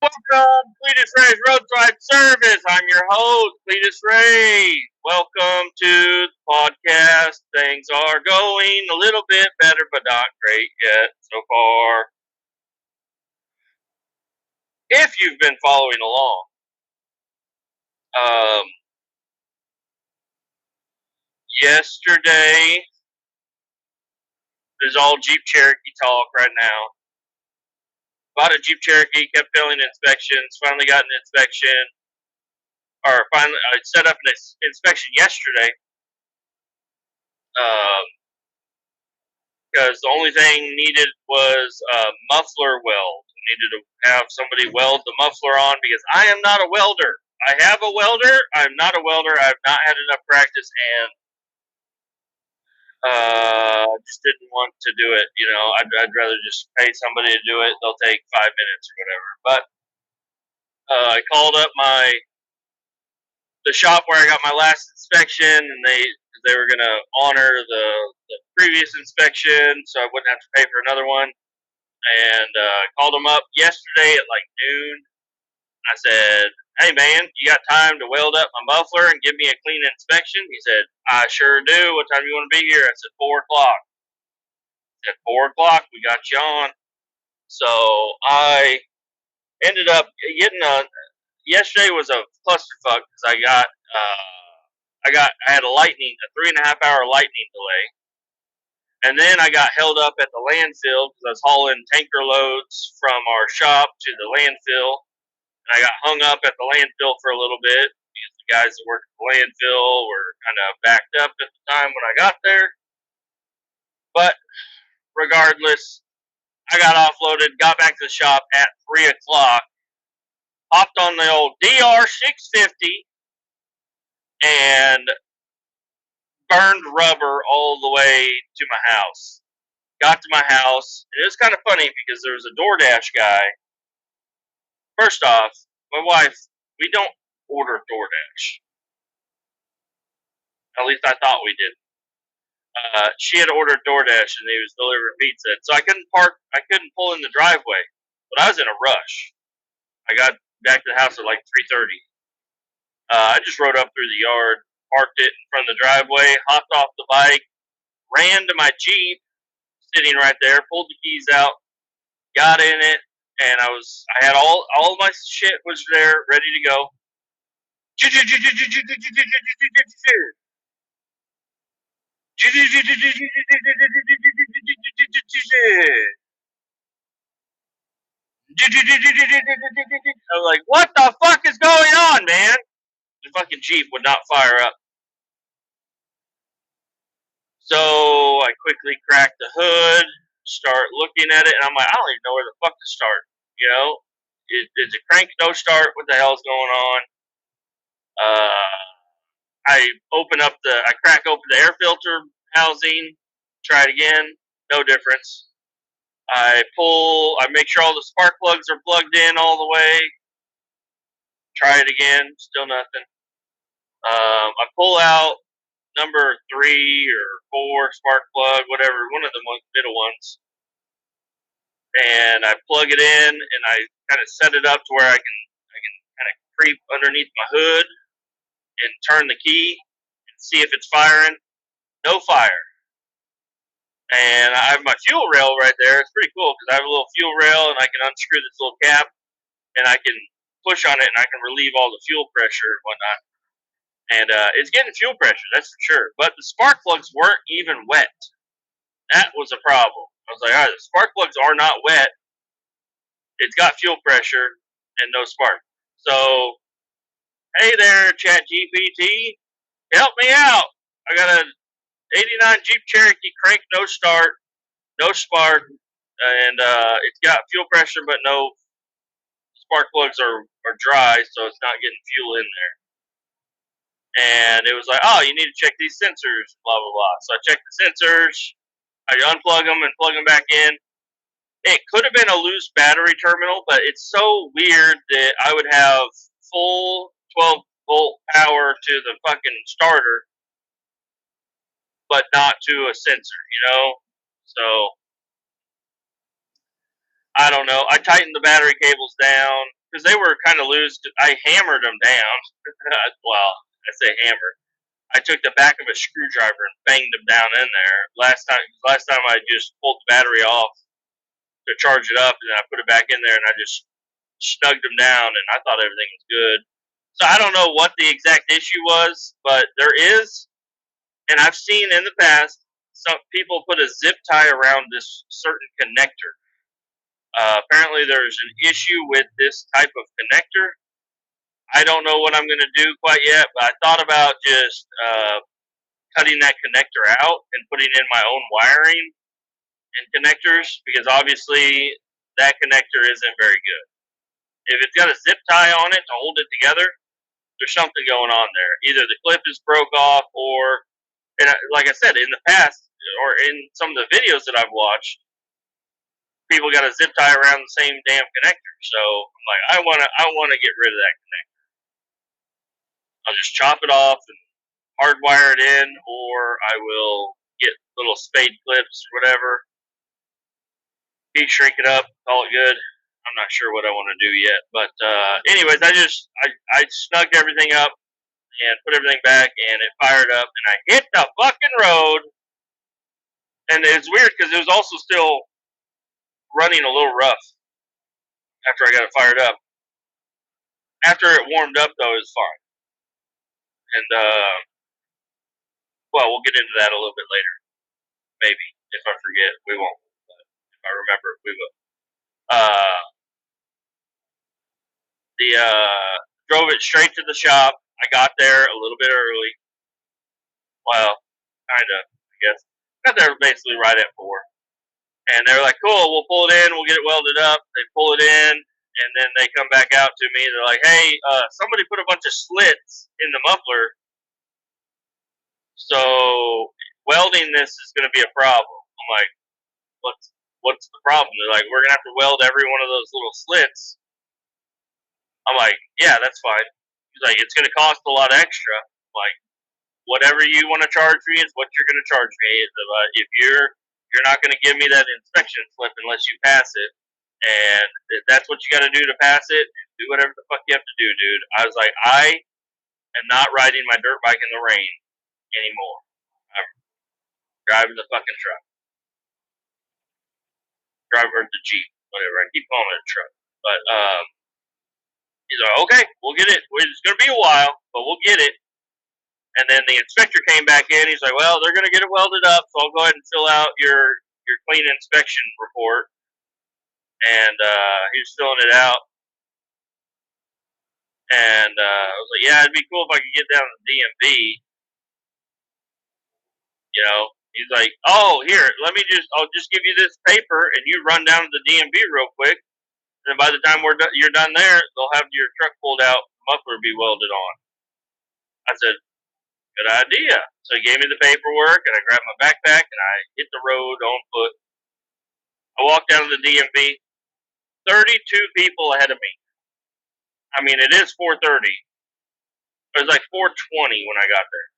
Welcome, Kletus Ray's Roadside Service. I'm your host, Kletus Ray. Welcome to the podcast. Things are going a little bit better, but not great yet so far. If you've been following along, um, yesterday is all Jeep Cherokee talk right now. Bought a Jeep Cherokee, kept failing inspections. Finally got an inspection, or finally I set up an inspection yesterday. Because the only thing needed was a muffler weld. Needed to have somebody weld the muffler on because I am not a welder. I have a welder. I'm not a welder. I've not had enough practice and just didn't want to do it. You know, I'd rather just pay somebody to do it. They'll take 5 minutes or whatever. But I called up the shop where I got my last inspection, and they were gonna honor the previous inspection, so I wouldn't have to pay for another one. And called him up yesterday at like noon. I said, "Hey man, you got time to weld up my muffler and give me a clean inspection?" He said, "I sure do. What time do you want to be here?" I said, 4 o'clock. At 4 o'clock, we got you on. So I ended up getting a. Yesterday was a clusterfuck because I had a 3.5 hour lightning delay. And then I got held up at the landfill because I was hauling tanker loads from our shop to the landfill. And I got hung up at the landfill for a little bit because the guys that worked at the landfill were kind of backed up at the time when I got there. But regardless, I got offloaded, got back to the shop at 3 o'clock, hopped on the old DR 650, and burned rubber all the way to my house. Got to my house, and it was kind of funny because there was a DoorDash guy. First off, my wife, we don't order DoorDash. At least I thought we did. She had ordered DoorDash, and he was delivering pizza, so I couldn't park. I couldn't pull in the driveway, but I was in a rush. I got back to the house at like 3:30. I just rode up through the yard, parked it in front of the driveway, hopped off the bike, ran to my Jeep, sitting right there, pulled the keys out, got in it, and I had all my shit was there, ready to go. I was like, what the fuck is going on, man? The fucking Jeep would not fire up. So I quickly cracked the hood, start looking at it, and I'm like, I don't even know where the fuck to start. You know, it's a crank no start. What the hell's going on? I crack open the air filter housing, try it again, no difference. I make sure all the spark plugs are plugged in all the way. Try it again, still nothing. I pull out number 3 or 4 spark plug, whatever, one of the middle ones, and I plug it in, and I kind of set it up to where I can kind of creep underneath my hood and turn the key and see if it's firing. No fire. And I have my fuel rail right there. It's pretty cool because I have a little fuel rail, and I can unscrew this little cap, and I can push on it, and I can relieve all the fuel pressure and whatnot. And it's getting fuel pressure, that's for sure. But the spark plugs weren't even wet. That was a problem. I was like, all right, the spark plugs are not wet. It's got fuel pressure and no spark. So, hey there, ChatGPT, help me out. I got a 89 Jeep Cherokee crank, no start, no spark, and it's got fuel pressure, but no spark plugs are dry, so it's not getting fuel in there. And it was like, oh, you need to check these sensors, blah, blah, blah. So I checked the sensors, I unplug them and plug them back in. It could have been a loose battery terminal, but it's so weird that I would have full 12-volt power to the fucking starter, but not to a sensor, you know? So I don't know. I tightened the battery cables down because they were kind of loose. I hammered them down. Well, I say hammered. I took the back of a screwdriver and banged them down in there. Last time I just pulled the battery off to charge it up, and then I put it back in there, and I just snugged them down, and I thought everything was good. So I don't know what the exact issue was, but there is, and I've seen in the past, some people put a zip tie around this certain connector. Apparently, there's an issue with this type of connector. I don't know what I'm going to do quite yet, but I thought about just cutting that connector out and putting in my own wiring and connectors, because obviously that connector isn't very good. If it's got a zip tie on it to hold it together, there's something going on there. Either the clip is broke off, or, and like I said, in the past, or in some of the videos that I've watched, people got a zip tie around the same damn connector. So I'm like, I wanna get rid of that connector. I'll just chop it off and hardwire it in, or I will get little spade clips or whatever, heat shrink it up, call it good. I'm not sure what I want to do yet, but anyways, I snugged everything up and put everything back, and it fired up, and I hit the fucking road, and it's weird because it was also still running a little rough after I got it fired up. After it warmed up, though, it was fine. And well, we'll get into that a little bit later, maybe. If I forget, we won't. But if I remember, we will. Drove it straight to the shop. I got there a little bit early. Well, kind of, I guess. Got there basically right at 4. And they were like, cool, we'll pull it in, we'll get it welded up. They pull it in, and then they come back out to me. They're like, hey, somebody put a bunch of slits in the muffler, so welding this is going to be a problem. I'm like, what's the problem? They're like, we're going to have to weld every one of those little slits. I'm like, yeah, that's fine. He's like, it's going to cost a lot extra. I'm like, whatever you want to charge me is what you're going to charge me. If you're not going to give me that inspection slip unless you pass it, and if that's what you got to do to pass it, do whatever the fuck you have to do, dude. I was like, I am not riding my dirt bike in the rain anymore. I'm driving the fucking truck. Driver the Jeep, whatever. I keep calling it a truck. But he's like, okay, we'll get it. It's going to be a while, but we'll get it. And then the inspector came back in. He's like, well, they're going to get it welded up, so I'll go ahead and fill out your clean inspection report. And he was filling it out. And I was like, yeah, it'd be cool if I could get down to the DMV. You know, he's like, oh, here, I'll just give you this paper, and you run down to the DMV real quick. And by the time you're done there, they'll have your truck pulled out, muffler be welded on. I said, good idea. So he gave me the paperwork, and I grabbed my backpack, and I hit the road on foot. I walked down to the DMV. 32 people ahead of me. I mean, it is 4:30. It was like 4:20 when I got there.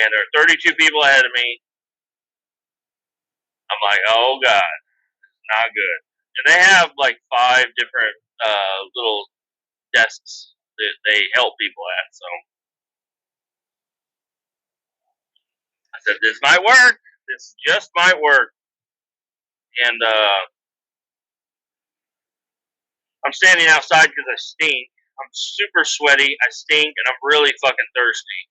And there are 32 people ahead of me. I'm like, oh, God. It's not good. And they have like 5 different little desks that they help people at. So I said, this might work. This just might work. And I'm standing outside because I stink. I'm super sweaty. I stink, and I'm really fucking thirsty.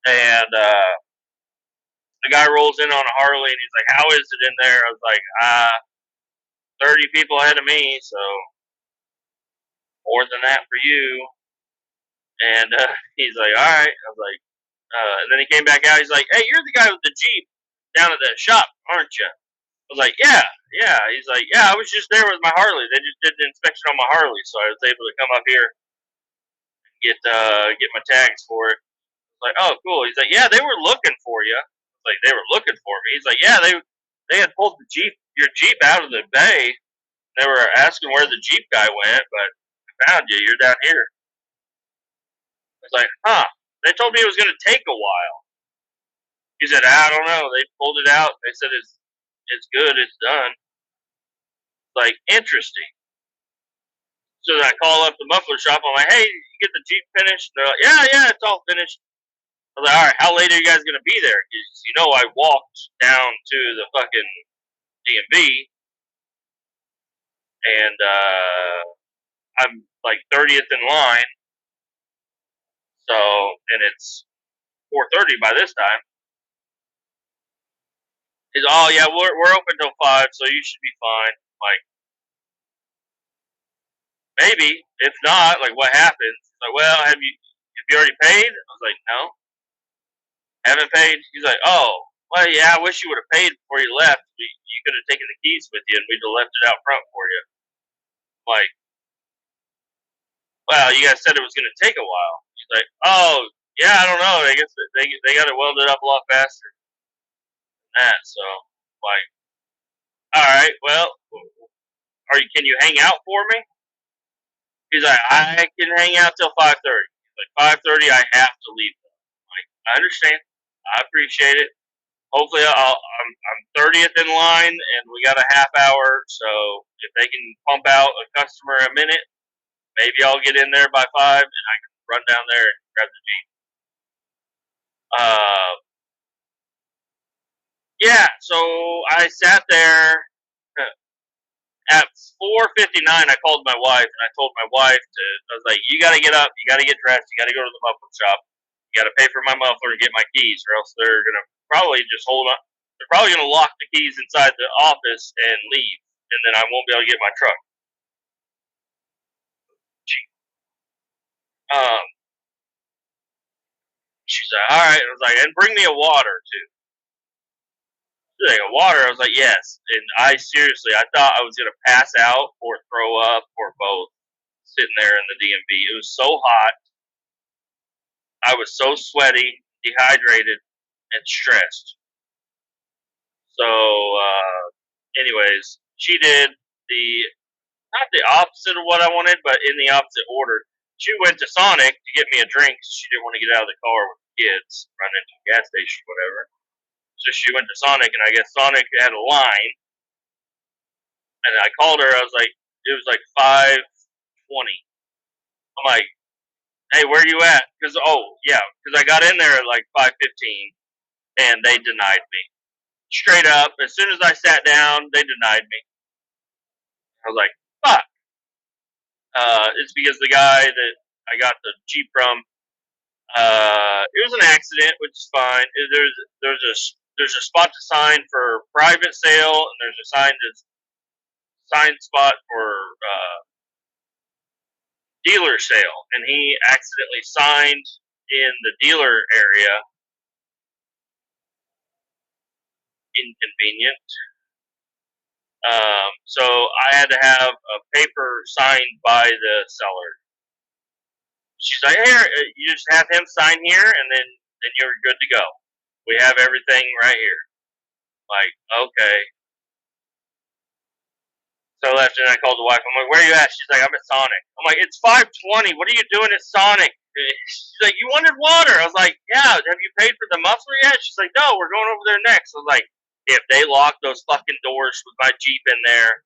And the guy rolls in on a Harley, and he's like, how is it in there? I was like, 30 people ahead of me, so more than that for you. And he's like, all right. I was like, and then he came back out. He's like, hey, you're the guy with the Jeep down at the shop, aren't you? I was like, yeah. He's like, yeah, I was just there with my Harley. They just did the inspection on my Harley, so I was able to come up here and get my tags for it. I was like, oh, cool. He's like, yeah, they were looking for you. I was like, they were looking for me. He's like, yeah, they had pulled your Jeep out of the bay. They were asking where the Jeep guy went, but I found you. You're down here. I was like, huh. They told me it was going to take a while. He said, I don't know. They pulled it out. They said it's good. It's done. Like, interesting. So then I call up the muffler shop. I'm like, hey, you get the Jeep finished? They're like, yeah, it's all finished. I was like, all right, how late are you guys going to be there? Because, I walked down to the fucking DMV, and I'm like 30th in line. So, and it's 4:30 by this time. He's, oh yeah, we're open till 5, so you should be fine. Like, maybe. If not, like, what happens? He's like, well, have you already paid? I was like, no, haven't paid. He's like, oh, well, yeah, I wish you would have paid before you left. You could have taken the keys with you, and we'd have left it out front for you. Like, well, you guys said it was going to take a while. He's like, oh, yeah, I don't know. I guess they got it welded up a lot faster than that. So, like, all right, well, can you hang out for me? He's like, I can hang out till 5:30. Like 5:30, I have to leave. Like, I understand. I appreciate it. Hopefully, I'm 30th in line, and we got a half hour. So if they can pump out a customer a minute, maybe I'll get in there by 5, and I can run down there and grab the Jeep. Yeah. So I sat there. At 4:59, I called my wife, and I told my wife I was like, you got to get up, you got to get dressed, you got to go to the muffler shop, you got to pay for my muffler and get my keys, or else they're going to probably just hold on. They're probably going to lock the keys inside the office and leave, and then I won't be able to get my truck. Um, she's like, all right. I was like, and bring me a water, too. She's like, a water? I was like, yes. And I thought I was going to pass out or throw up or both sitting there in the DMV. It was so hot. I was so sweaty, dehydrated, and stressed. So, anyways, she did not the opposite of what I wanted, but in the opposite order. She went to Sonic to get me a drink. She didn't want to get out of the car with the kids, run into a gas station, whatever. So she went to Sonic, and I guess Sonic had a line. And I called her. I was like, it was like 5:20. I'm like, hey, where you at? Because I got in there at like 5:15, and they denied me straight up. As soon as I sat down, they denied me. I was like, fuck. It's because the guy that I got the Jeep from, it was an accident, which is fine. There's a spot to sign for private sale, and there's a sign spot for dealer sale, and he accidentally signed in the dealer area. Inconvenient. So I had to have a paper signed by the seller. She's like, here, you just have him sign here, and then you're good to go. We have everything right here. Like, okay. So I left, and I called the wife. I'm like, where are you at? She's like, I'm at Sonic. I'm like, it's 5:20. What are you doing at Sonic? She's like, you wanted water. I was like, yeah. Have you paid for the muffler yet? She's like, no, we're going over there next. I was like, if they lock those fucking doors with my Jeep in there,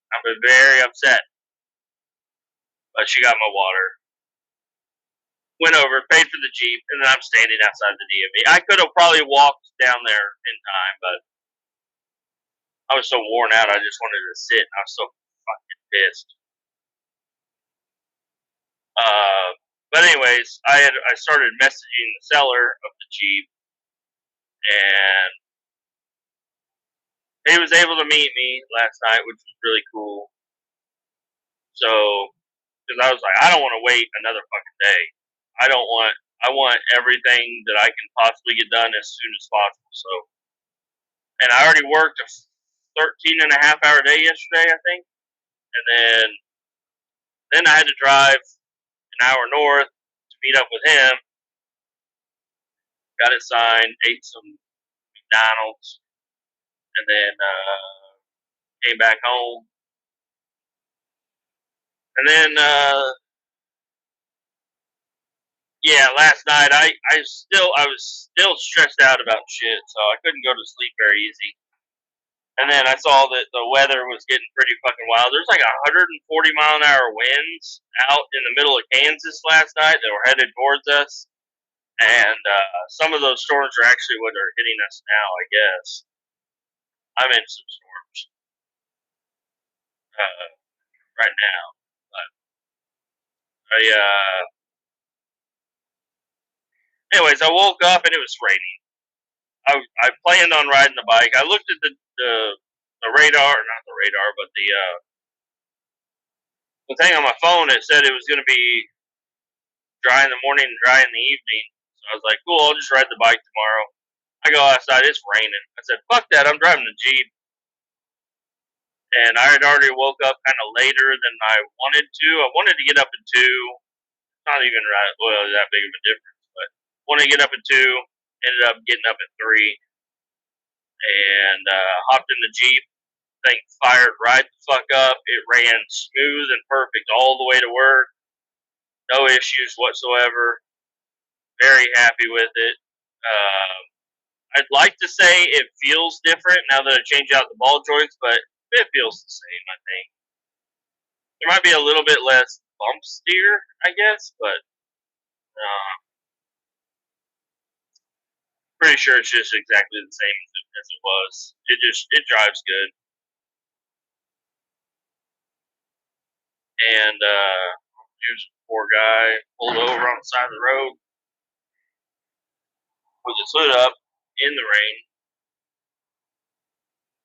I'm very upset. But she got my water. Went over, paid for the Jeep, and then I'm standing outside the DMV. I could have probably walked down there in time, but I was so worn out, I just wanted to sit, and I was so fucking pissed. But anyways, I started messaging the seller of the Jeep, and he was able to meet me last night, which was really cool. So, because I was like, I don't want to wait another fucking day. I want everything that I can possibly get done as soon as possible. So, and I already worked a 13-and-a-half-hour day yesterday, I think, and then I had to drive an hour north to meet up with him. Got it signed, ate some McDonald's, and then came back home. And then, last night I was still stressed out about shit, so I couldn't go to sleep very easy. And then I saw that the weather was getting pretty fucking wild. There's like 140-mile-an-hour winds out in the middle of Kansas last night that were headed towards us. And some of those storms are actually what are hitting us now, I guess. I'm in some storms right now. But anyways, I woke up and it was raining. I planned on riding the bike. I looked at the radar, not the radar, but the thing on my phone. It said it was going to be dry in the morning and dry in the evening. So I was like, cool, I'll just ride the bike tomorrow. I go outside, it's raining. I said, fuck that, I'm driving the Jeep. And I had already woke up kind of later than I wanted to. I wanted to get up at 2. Not even that big of a difference, but wanted to get up at 2. Ended up getting up at 3. And hopped in the Jeep. Thing fired right the fuck up. It ran smooth and perfect all the way to work. No issues whatsoever. Very happy with it. I'd like to say it feels different now that I changed out the ball joints, but it feels the same, I think. There might be a little bit less bump steer, I guess, but pretty sure it's just exactly the same as it was. It drives good. And here's a poor guy pulled over on the side of the road with his hood up in the rain.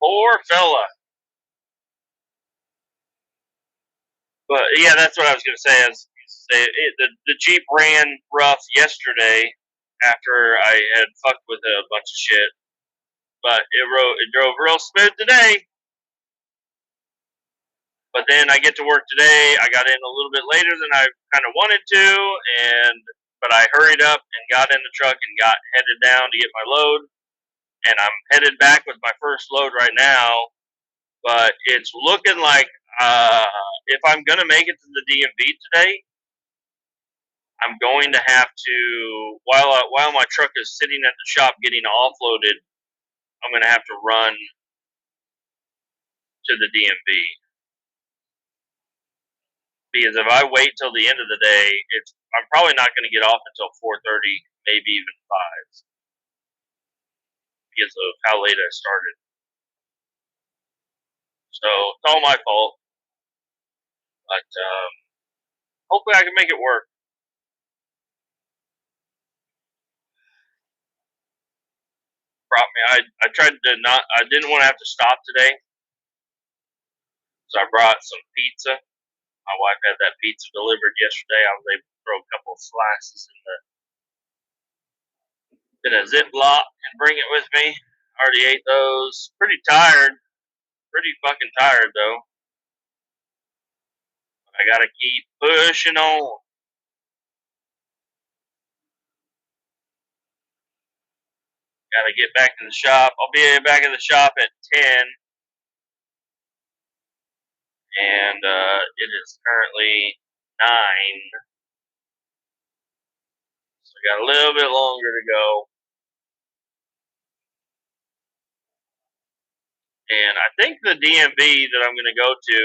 Poor fella. But yeah, that's what I was going to say. The Jeep ran rough yesterday after I had fucked with a bunch of shit, but it drove real smooth today. But then I get to work today. I got in a little bit later than I kind of wanted to, but I hurried up and got in the truck and got headed down to get my load. And I'm headed back with my first load right now. But it's looking like if I'm gonna make it to the DMV today, I'm going to have to while my truck is sitting at the shop getting offloaded, I'm gonna have to run to the DMV. Because if I wait till the end of the day, I'm probably not going to get off until 4:30, maybe even 5, because of how late I started. So it's all my fault, but hopefully I can make it work. I tried to not. I didn't want to have to stop today, so I brought some pizza. My wife had that pizza delivered yesterday. I was able to throw a couple of slices in a Ziploc and bring it with me. I already ate those. Pretty tired. Pretty fucking tired though. I gotta keep pushing on. Gotta get back to the shop. I'll be back in the shop at 10. And it is currently 9. So I got a little bit longer to go. And I think the DMV that I'm going to go to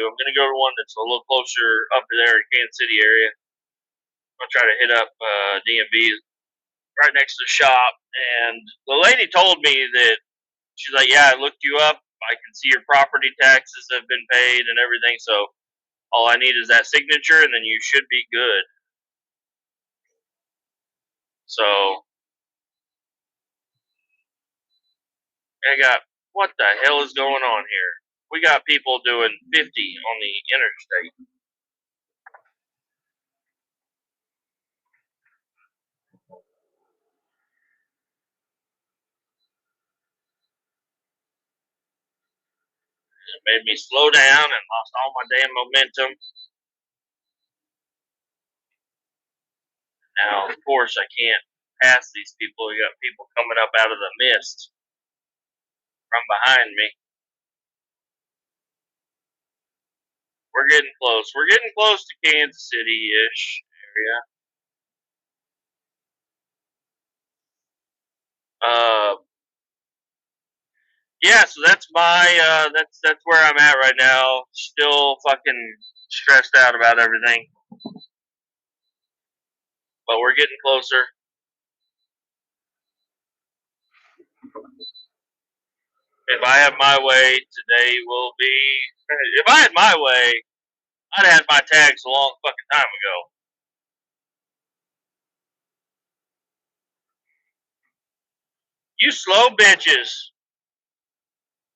one that's a little closer up there in Kansas City area. I'm going to try to hit up DMV right next to the shop. And the lady told me that she's like, yeah, I looked you up. I can see your property taxes have been paid and everything. So all I need is that signature, and then you should be good. So I got, what the hell is going on here? We got people doing 50 on the interstate. It made me slow down and lost all my damn momentum. Now, of course, I can't pass these people. We got people coming up out of the mist from behind me. We're getting close. We're getting close to Kansas City-ish area. Yeah, so that's my that's where I'm at right now. Still fucking stressed out about everything, but we're getting closer. If I have my way, today will be. If I had my way, I'd have had my tags a long fucking time ago. You slow bitches.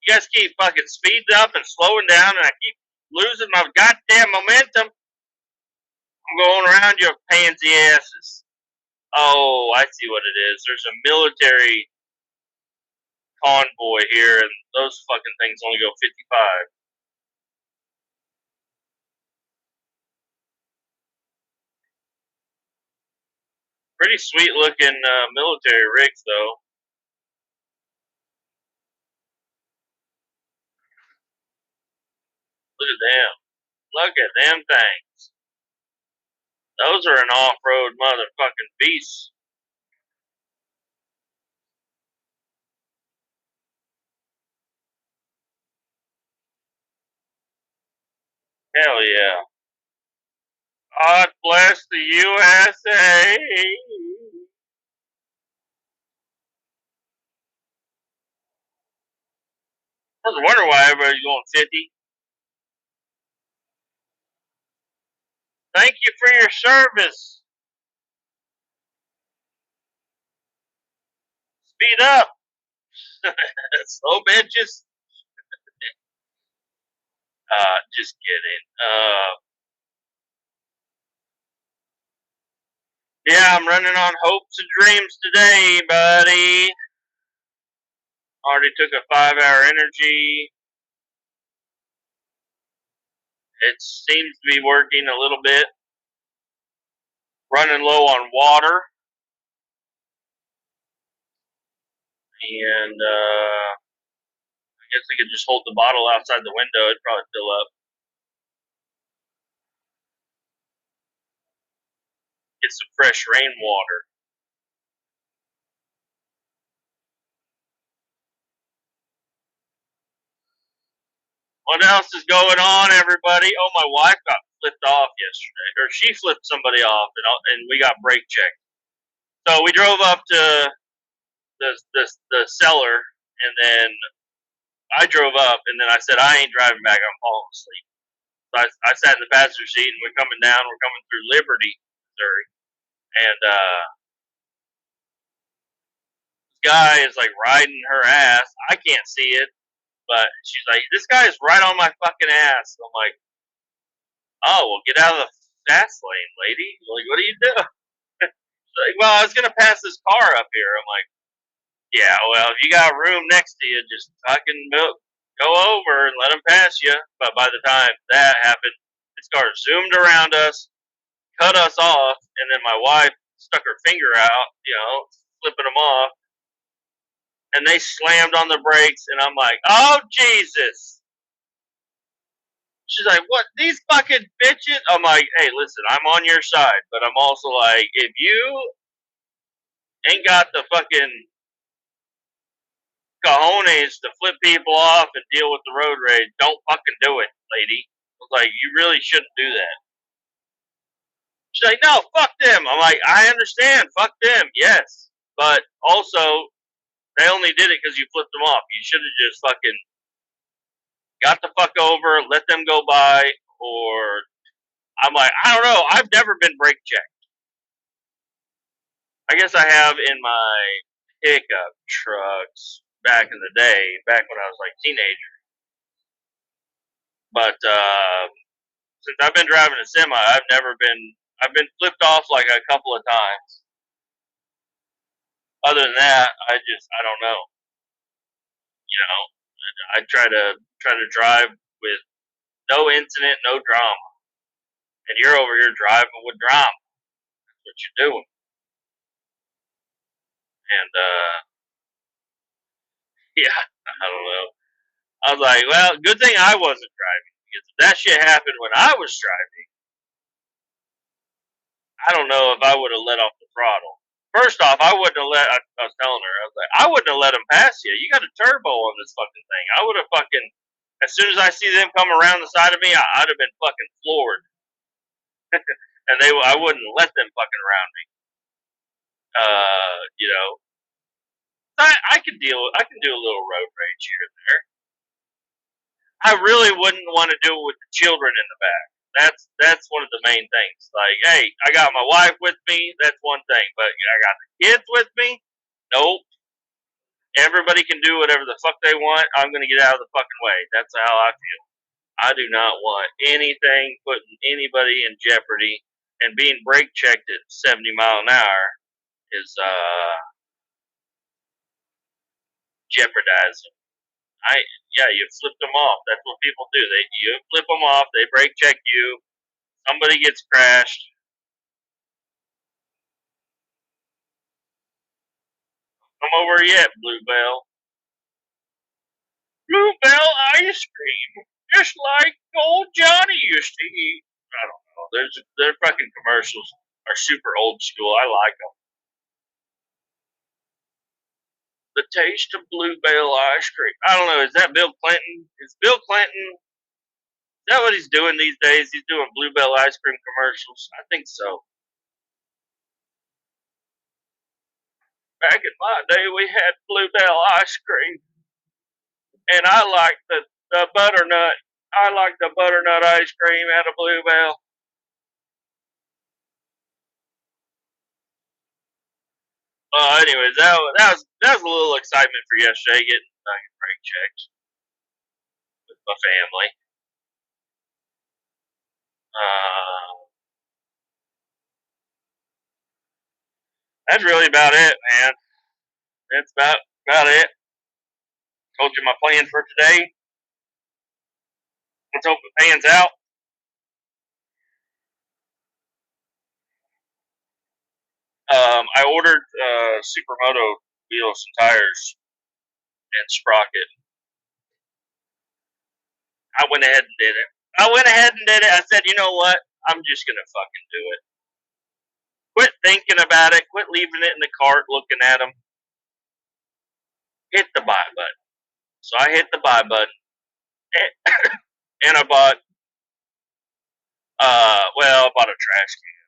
You guys keep fucking speeding up and slowing down, and I keep losing my goddamn momentum. I'm going around your pansy asses. Oh, I see what it is. There's a military convoy here, and those fucking things only go 55. Pretty sweet looking military rigs, though. Look at them. Look at them things. Those are an off-road motherfucking beast. Hell yeah. God bless the USA. I was wondering why everybody's going 50. Thank you for your service. Speed up. Slow bitches. Just kidding. Yeah, I'm running on hopes and dreams today, buddy. Already took a 5-hour energy. It seems to be working a little bit. Running low on water. And I guess I could just hold the bottle outside the window. It'd probably fill up. Get some fresh rainwater. What else is going on, everybody? Oh, my wife got flipped off yesterday. Or she flipped somebody off, and we got brake checked. So we drove up to the cellar, and then I drove up, and then I said, I ain't driving back. I'm falling asleep. So I sat in the passenger seat, and we're coming down. We're coming through Liberty, Missouri. And this guy is like riding her ass. I can't see it, but she's like, this guy is right on my fucking ass. I'm like, oh, well, get out of the fast lane, lady. Like, what are you doing? She's like, well, I was going to pass this car up here. I'm like, yeah, well, if you got room next to you, just fucking go over and let them pass you. But by the time that happened, this car zoomed around us, cut us off, and then my wife stuck her finger out, flipping them off, and they slammed on the brakes, and I'm like, oh, Jesus. She's like, what, these fucking bitches? I'm like, hey, listen, I'm on your side, but I'm also like, if you ain't got the fucking cojones to flip people off and deal with the road rage, don't fucking do it, lady. I was like, you really shouldn't do that. She's like, no, fuck them. I'm like, I understand, fuck them, yes. But also, they only did it because you flipped them off. You should have just fucking got the fuck over, let them go by, or I'm like, I don't know. I've never been brake checked. I guess I have in my pickup trucks back in the day, back when I was like a teenager. But since I've been driving a semi, I've been flipped off like a couple of times. Other than that, I don't know. I try to drive with no incident, no drama. And you're over here driving with drama. That's what you're doing. And yeah, I don't know. I was like, well, good thing I wasn't driving because if that shit happened when I was driving, I don't know if I would have let off the throttle. First off, I wouldn't have let. I was telling her, I was like, I wouldn't have let them pass you. You got a turbo on this fucking thing. I would have fucking. As soon as I see them come around the side of me, I'd have been fucking floored, and I wouldn't let them fucking around me. You know, I can deal. I can do a little road rage here and there. I really wouldn't want to do it with the children in the back. That's one of the main things. Like, hey, I got my wife with me. That's one thing, but I got the kids with me. Nope. Everybody can do whatever the fuck they want. I'm gonna get out of the fucking way. That's how I feel. I do not want anything putting anybody in jeopardy. And being brake checked at 70 miles an hour is jeopardizing. You flipped them off. That's what people do. You flip them off. They brake check you. Somebody gets crashed. Come over yet, Bluebell. Bluebell ice cream, just like old Johnny used to eat. I don't know. Their fucking commercials are super old school. I like them. The taste of Bluebell ice cream. I don't know. Is that Bill Clinton? Is Bill Clinton? Is that what he's doing these days? He's doing Bluebell ice cream commercials. I think so. Back in my day, we had Bluebell ice cream, and I like the butternut. I like the butternut ice cream out of Bluebell. Anyways, that was a little excitement for yesterday, getting brake checked with my family. That's really about it, man. That's about it. Told you my plan for today. Let's hope it pans out. I ordered Supermoto wheels and tires and sprocket. I went ahead and did it. I said, you know what? I'm just gonna fucking do it. Quit thinking about it. Quit leaving it in the cart, looking at them. Hit the buy button. So I hit the buy button, and I bought. I bought a trash can.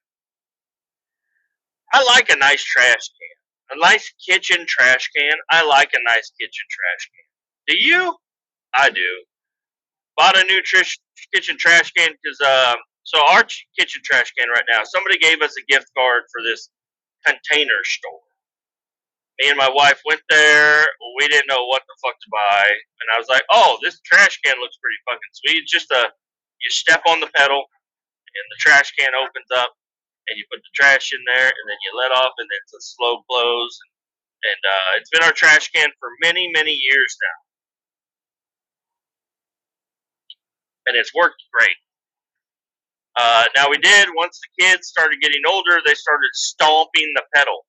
I like a nice trash can. A nice kitchen trash can. I like a nice kitchen trash can. Do you? I do. Bought a new kitchen trash can because so our kitchen trash can right now. Somebody gave us a gift card for this container store. Me and my wife went there. We didn't know what the fuck to buy, and I was like, "Oh, this trash can looks pretty fucking sweet." It's just you step on the pedal, and the trash can opens up, and you put the trash in there, and then you let off, and it's a slow close. And it's been our trash can for many, many years now, and it's worked great. Now we did, once the kids started getting older, they started stomping the pedal.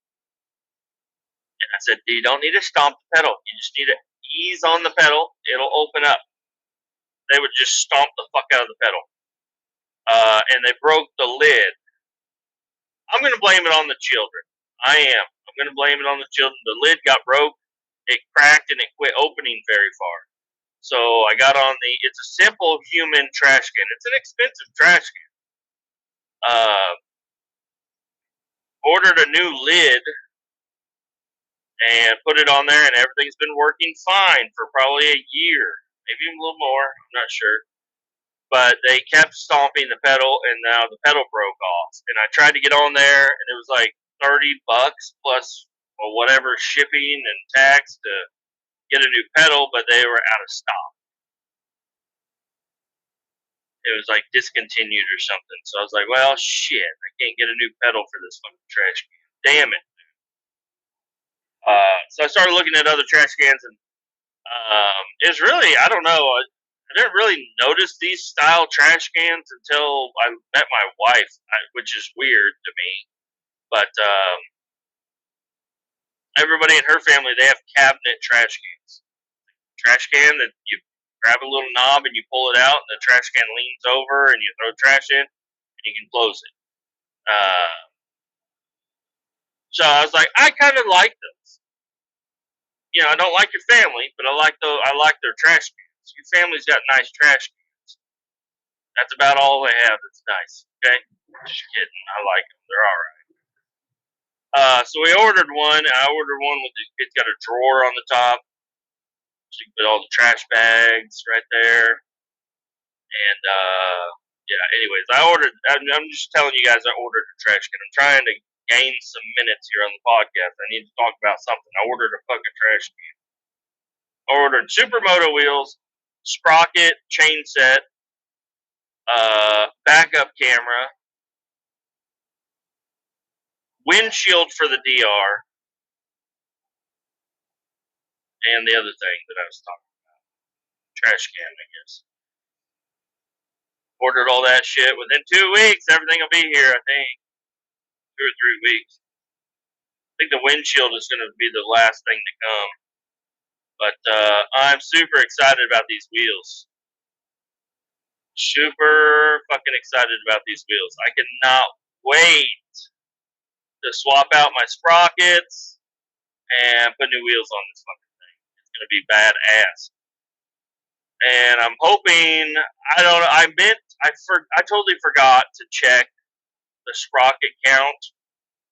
And I said, you don't need to stomp the pedal. You just need to ease on the pedal. It'll open up. They would just stomp the fuck out of the pedal. And they broke the lid. I'm going to blame it on the children. I am. I'm going to blame it on the children. The lid got broke. It cracked and it quit opening very far. So I got on it's a simple human trash can. It's an expensive trash can. Ordered a new lid and put it on there, and everything's been working fine for probably a year, maybe even a little more. I'm not sure. But they kept stomping the pedal, and now the pedal broke off. And I tried to get on there, and it was like $30 plus whatever shipping and tax to get a new pedal, but they were out of stock. It was like discontinued or something. So I was like, well, shit, I can't get a new pedal for this fucking trash can. Damn it. So I started looking at other trash cans, and it's really, I don't know, I didn't really notice these style trash cans until I met my wife, which is weird to me. But everybody in her family, they have cabinet trash cans. Trash can that you grab a little knob and you pull it out, and the trash can leans over, and you throw trash in, and you can close it. So I was like, I kind of like those. You know, I don't like your family, but I like their trash cans. Your family's got nice trash cans. That's about all they have that's nice. Okay, just kidding. I like them. They're all right. So we ordered one. I ordered one with it's got a drawer on the top, so you can put all the trash bags right there. And yeah. Anyways, I ordered. I'm just telling you guys, I ordered a trash can. I'm trying to gain some minutes here on the podcast. I need to talk about something. I ordered a fucking trash can. I ordered supermoto wheels, sprocket, chain set, backup camera, windshield for the DR, and the other thing that I was talking about, trash can, I guess. Ordered all that shit. Within 2 weeks, everything will be here, I think. 2 or 3 weeks. I think the windshield is going to be the last thing to come. But I'm super excited about these wheels. Super fucking excited about these wheels. I cannot wait to swap out my sprockets and put new wheels on this fucking thing. It's going to be badass. And I'm hoping, I don't know, I totally forgot to check the sprocket count.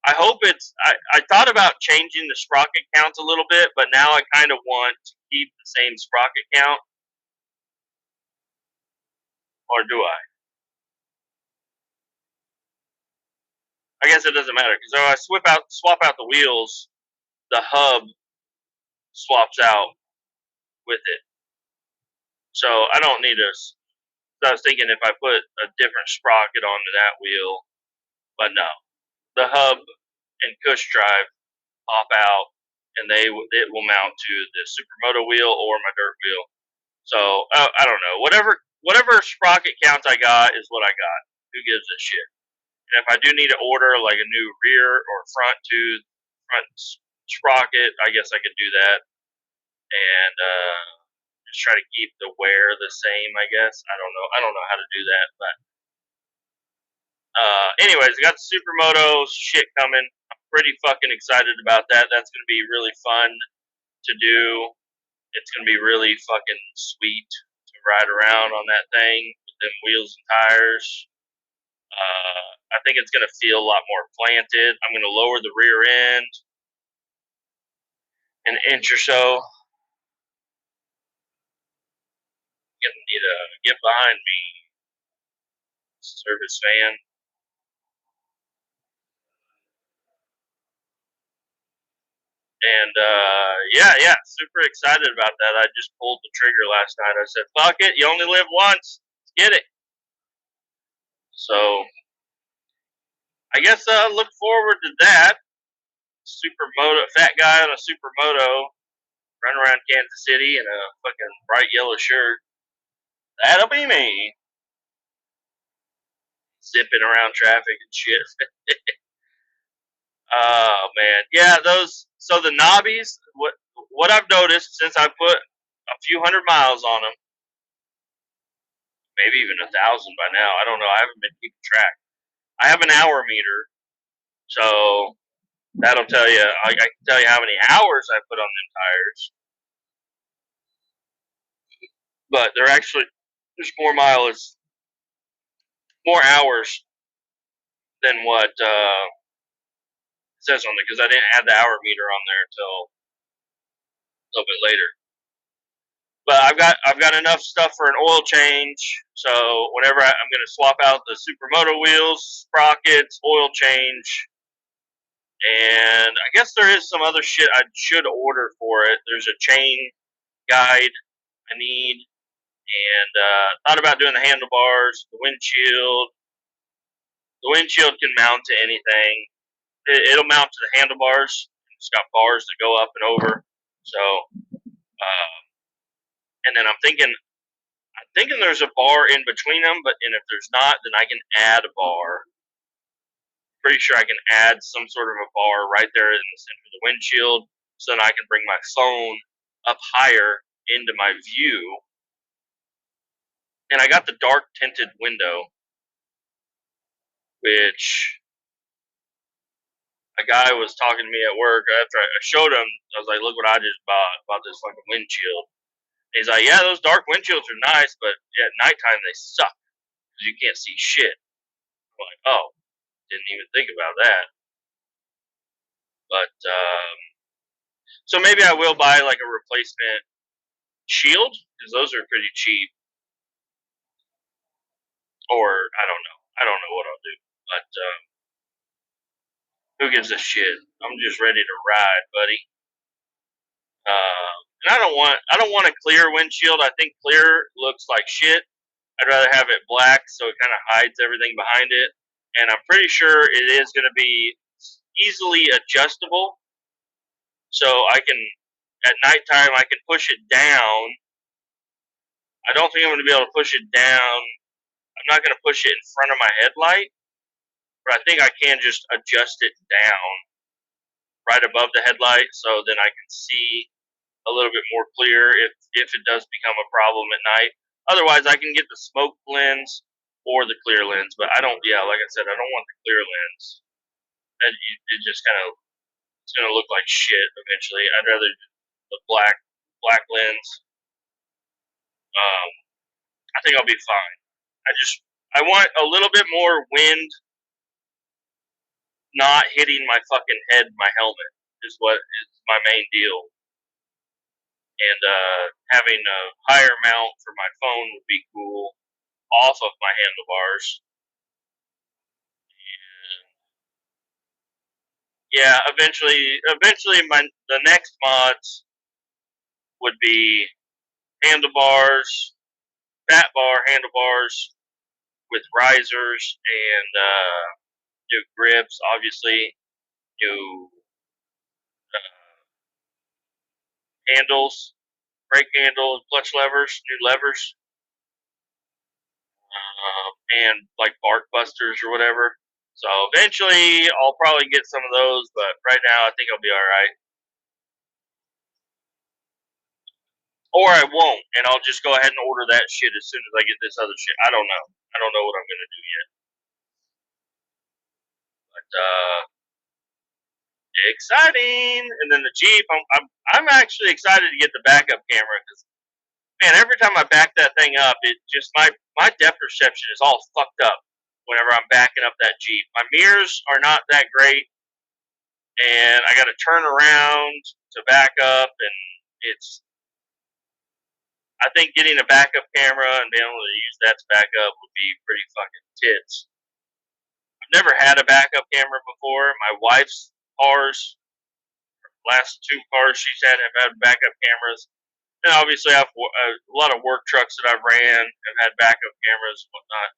I hope I thought about changing the sprocket count a little bit, but now I kind of want to keep the same sprocket count. Or do I? I guess it doesn't matter, because if I swap out the wheels, the hub swaps out with it. So I don't need to. So I was thinking if I put a different sprocket onto that wheel, but no. The hub and cush drive pop out, and it will mount to the supermoto wheel or my dirt wheel. So I don't know. Whatever sprocket count I got is what I got. Who gives a shit? And if I do need to order like a new rear or front sprocket, I guess I could do that, and just try to keep the wear the same. I guess I don't know how to do that, but anyways, I got the supermoto shit coming. I'm pretty fucking excited about that. That's gonna be really fun to do. It's gonna be really fucking sweet to ride around on that thing with them wheels and tires. I think it's gonna feel a lot more planted. I'm gonna lower the rear end an inch or so. Gonna need to get behind me. Service fan. And yeah, super excited about that. I just pulled the trigger last night. I said, "Fuck it, you only live once. Let's get it." So I guess look forward to that. Supermoto, fat guy on a supermoto, run around Kansas City in a fucking bright yellow shirt. That'll be me, zipping around traffic and shit. Oh man, yeah, those. So the knobbies, what I've noticed since I put a few hundred miles on them, maybe even 1,000 by now. I don't know. I haven't been keeping track. I have an hour meter, so that'll tell you. I can tell you how many hours I put on them tires. But they're actually there's more hours than what it says on there, because I didn't add the hour meter on there until a little bit later. But I've got enough stuff for an oil change. So whenever I'm going to swap out the supermoto wheels, sprockets, oil change, and I guess there is some other shit I should order for it. There's a chain guide I need, and thought about doing the handlebars, the windshield. The windshield can mount to anything. It'll mount to the handlebars. It's got bars that go up and over. So, and then I'm thinking there's a bar in between them, and if there's not, then I can add a bar. Pretty sure I can add some sort of a bar right there in the center of the windshield, so then I can bring my phone up higher into my view. And I got the dark tinted window, which a guy was talking to me at work after I showed him. I was like, "Look what I just bought this fucking windshield." He's like, "Yeah, those dark windshields are nice, but at nighttime they suck because you can't see shit." I'm like, "Oh, didn't even think about that." But so maybe I will buy like a replacement shield because those are pretty cheap. Or I don't know. I don't know what I'll do. But who gives a shit? I'm just ready to ride, buddy. And I don't want a clear windshield. I think clear looks like shit. I'd rather have it black so it kind of hides everything behind it. And I'm pretty sure it is going to be easily adjustable. So I can, at nighttime, I can push it down. I don't think I'm going to be able to push it down. I'm not going to push it in front of my headlight, but I think I can just adjust it down right above the headlight so then I can see a little bit more clear if it does become a problem at night. Otherwise, I can get the smoke lens or the clear lens, but I don't. Yeah, like I said, I don't want the clear lens. It just kind of it's gonna look like shit eventually. I'd rather the black lens. I think I'll be fine. I want a little bit more wind not hitting my fucking head, my helmet is what is my main deal. And having a higher mount for my phone would be cool off of my handlebars. Yeah, eventually, the next mods would be handlebars, fat bar handlebars with risers and new grips, obviously, new handles, brake handles, clutch levers, new levers, and like bark busters or whatever. So eventually, I'll probably get some of those, but right now, I think I'll be all right. Or I won't, and I'll just go ahead and order that shit as soon as I get this other shit. I don't know. I don't know what I'm gonna do yet, but exciting. And then the Jeep, I'm actually excited to get the backup camera because man, every time I back that thing up, it just my depth perception is all fucked up whenever I'm backing up that Jeep. My mirrors are not that great, and I got to turn around to back up, and it's. I think getting a backup camera and being able to use that to back up would be pretty fucking tits. I've never had a backup camera before. My wife's cars, last two cars she's have had backup cameras. And obviously, I've a lot of work trucks that I've ran have had backup cameras and whatnot.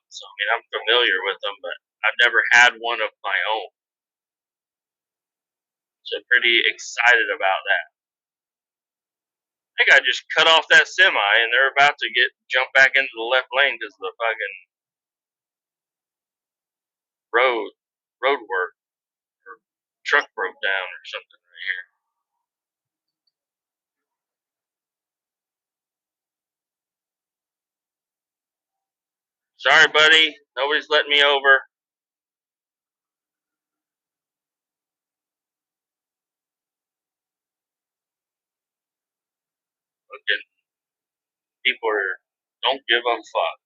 So I mean, I'm familiar with them, but I've never had one of my own. So pretty excited about that. I think I just cut off that semi, and they're about to jump back into the left lane because of the fucking road work or truck broke down or something right here. Sorry, buddy. Nobody's letting me over. Looking, people don't give a fuck.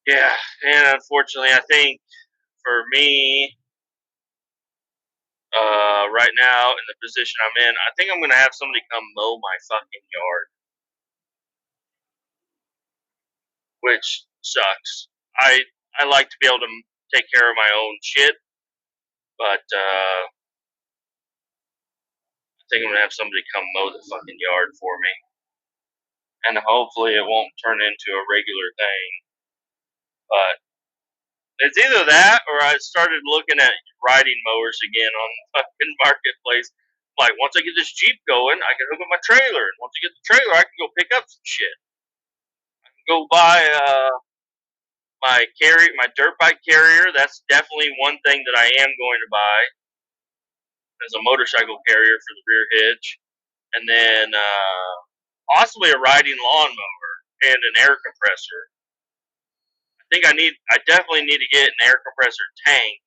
Yeah, and unfortunately, I think for me, right now in the position I'm in, I think I'm gonna have somebody come mow my fucking yard, which sucks. I like to be able to take care of my own shit, but I think I'm gonna have somebody come mow the fucking yard for me, and hopefully it won't turn into a regular thing. But it's either that or I started looking at riding mowers again on fucking marketplace. Like once I get this Jeep going, I can hook up my trailer, and once I get the trailer, I can go pick up some shit. I can go buy my dirt bike carrier. That's definitely one thing that I am going to buy as a motorcycle carrier for the rear hitch, and then possibly a riding lawnmower and an air compressor. I definitely need to get an air compressor tank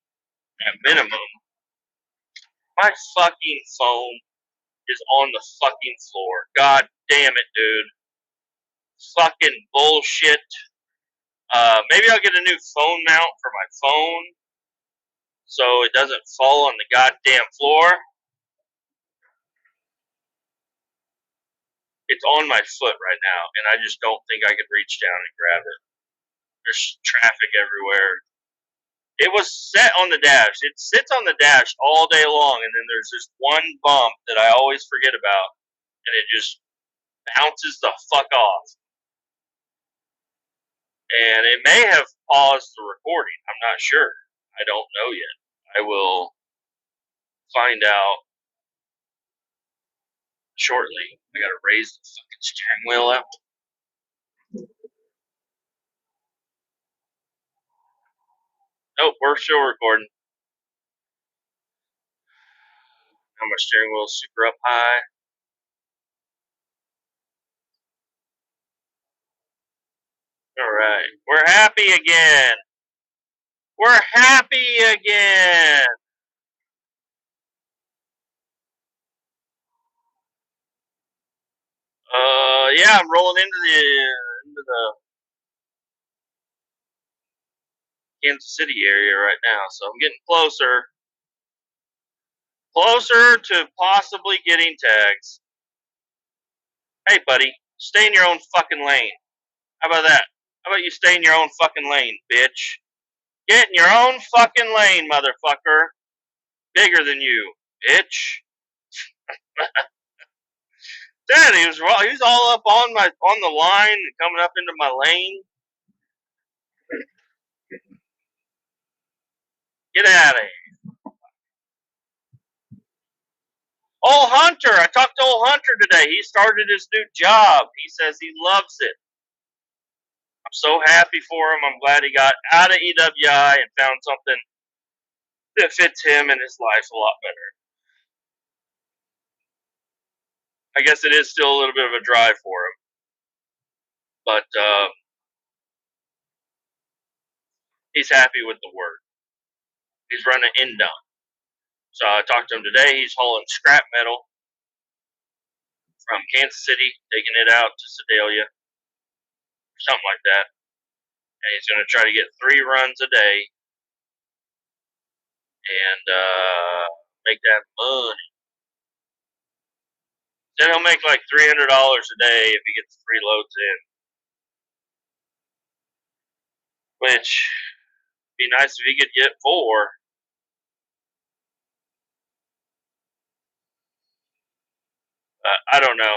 at minimum. My fucking phone is on the fucking floor. God damn it, dude. Fucking bullshit. Maybe I'll get a new phone mount for my phone so it doesn't fall on the goddamn floor. It's on my foot right now, and I just don't think I could reach down and grab it. There's traffic everywhere. It was set on the dash. It sits on the dash all day long, and then there's this one bump that I always forget about, and it just bounces the fuck off. And it may have paused the recording. I'm not sure. I don't know yet. I will find out shortly. I gotta raise the fucking steering wheel up. Nope, we're still recording. Now my steering wheel's super up high. Alright. We're happy again. We're happy again. Yeah, I'm rolling into the Kansas City area right now, so I'm getting closer to possibly getting tags. Hey, buddy, stay in your own fucking lane. How about that? How about you stay in your own fucking lane, bitch? Get in your own fucking lane, motherfucker. Bigger than you, bitch. Dad, he was all up on the line and coming up into my lane. Get out of here. Old Hunter, I talked to old Hunter today. He started his new job. He says he loves it. I'm so happy for him. I'm glad he got out of EWI and found something that fits him and his life a lot better. I guess it is still a little bit of a drive for him. But he's happy with the work. He's running Indom. So I talked to him today. He's hauling scrap metal from Kansas City, taking it out to Sedalia, or something like that. And he's going to try to get 3 runs a day and make that money. Then he'll make like $300 a day if he gets 3 loads in. Which would be nice if he could get 4. I don't know.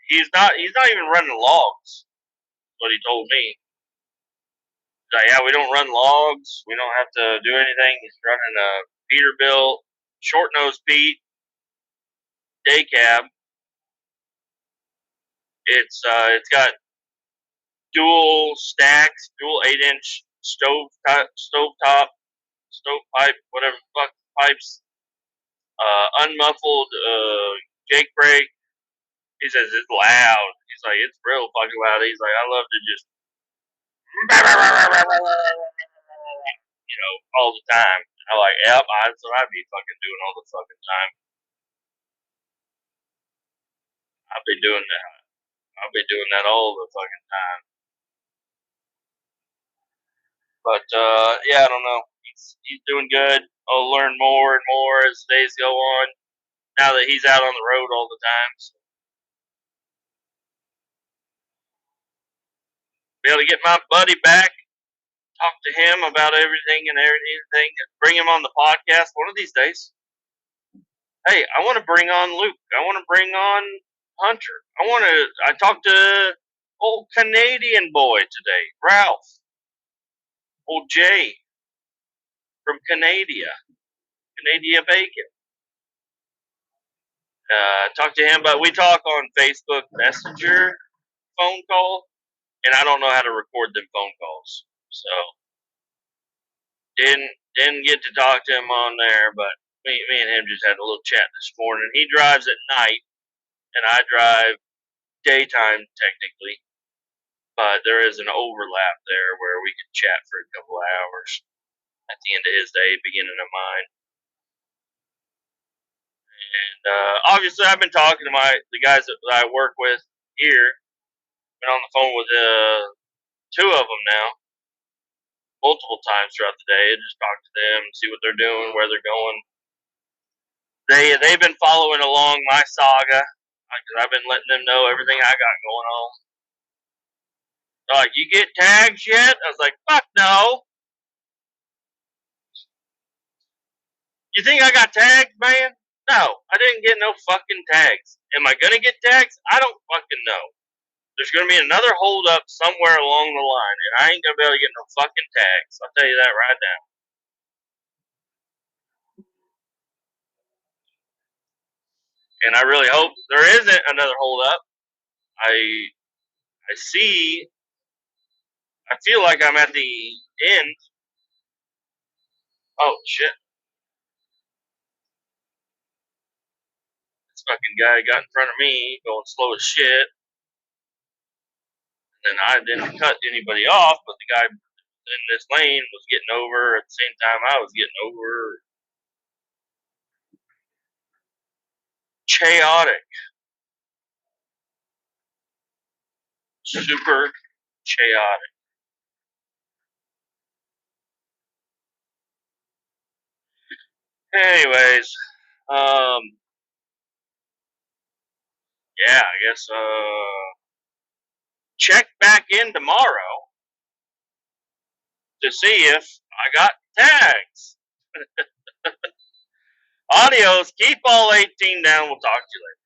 He's not even running logs. What he told me. He's like, yeah, we don't run logs. We don't have to do anything. He's running a Peterbilt short nose Pete day cab. It's got dual stacks, dual 8-inch stovepipe, whatever fuck pipes, unmuffled Jake brake. He says it's loud. He's like, it's real fucking loud. He's like, I love to just, all the time. I'm like, yep, that's what I'd be fucking doing all the fucking time. I've been doing that. I've been doing that all the fucking time. But yeah, I don't know. He's doing good. I'll learn more and more as days go on. Now that he's out on the road all the time, so be able to get my buddy back, talk to him about everything, bring him on the podcast one of these days. Hey, I want to bring on Luke. I want to bring on Hunter. I talked to old Canadian boy today, Ralph. Old Jay from Canada Bacon. Talked to him, but we talk on Facebook Messenger phone call, and I don't know how to record them phone calls, so didn't get to talk to him on there. But me and him just had a little chat this morning. He drives at night, and I drive daytime technically, but there is an overlap there where we could chat for a couple of hours at the end of his day, beginning of mine. And obviously, I've been talking to the guys that I work with here. Been on the phone with two of them now, multiple times throughout the day. Just talk to them, see what they're doing, where they're going. They've been following along my saga because I've been letting them know everything I got going on. They're like, you get tags yet? I was like, fuck no. You think I got tags, man? No, I didn't get no fucking tags. Am I gonna get tags? I don't fucking know. There's gonna be another hold up somewhere along the line, and I ain't gonna be able to get no fucking tags. I'll tell you that right now. And I really hope there isn't another hold up. I see. I feel like I'm at the end. Oh shit! This fucking guy got in front of me, going slow as shit. And I didn't cut anybody off, but the guy in this lane was getting over at the same time I was getting over. Chaotic. Super chaotic. Anyways, yeah, I guess check back in tomorrow to see if I got tags. Adios. Keep all 18 down. We'll talk to you later.